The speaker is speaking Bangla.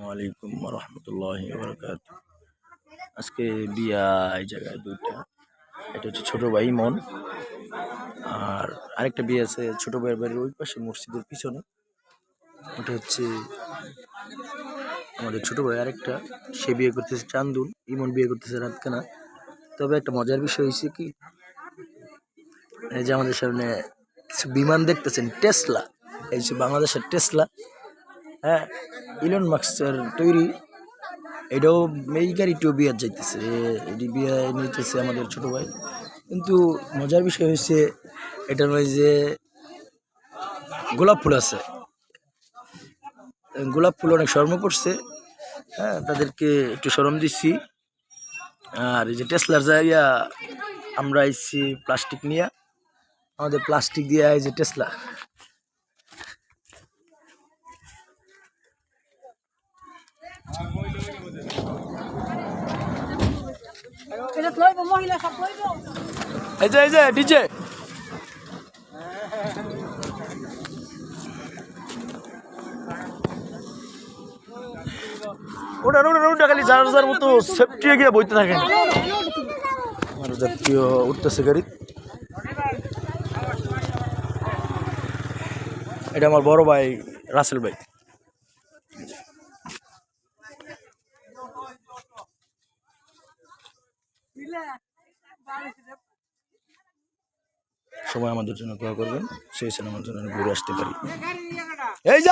ওয়ালাইকুম রহমতুল্লাহি ওয়া বারাকাতুহু। আজকে বিয়া এই জায়গায় দুইটা। এটা হচ্ছে ছোট ভাই ইমন, আর আরেকটা বিয়ে আছে ছোট ভাইয়ের বাড়ির ওই পাশে মসজিদের পিছনে। ওটা হচ্ছে আমাদের ছোট ভাই আরেকটা, সে বিয়ে করতেছে চান্দুল, ইমন বিয়ে করতেছে রাতকানা। তবে একটা মজার বিষয় হয়েছে কি, এই যে আমাদের সামনে কিছু বিমান দেখতেছেন, টেসলা, এই যে বাংলাদেশের টেসলা, হ্যাঁ, ইলন মাস্কের তৈরি। এটাও এই গাড়িটিও বিয়ে যাইতেছে, এটি বিয়ে নিতেছে আমাদের ছোট ভাই। কিন্তু মজার বিষয় হচ্ছে এটার ওই যে গোলাপ ফুল আছে, গোলাপ ফুল অনেক শর্ম করছে, হ্যাঁ, তাদেরকে একটু শরম দিচ্ছি। আর এই যে টেসলার জায়গা আমরা আইছি প্লাস্টিক নিয়ে, আমাদের প্লাস্টিক দিয়ে এই যে টেসলা। এই যে ডিজে ওটা খালি যার মতো সেফটি গিয়ে বইতে থাকেন। আমার জাতীয় উঠতেছে গাড়ি, এটা আমার বড় ভাই রাসেল ভাই। সবাই আমাদের জন্য দোয়া করবেন, সেই আমার জন্য ঘুরে আসতে পারি। এই যা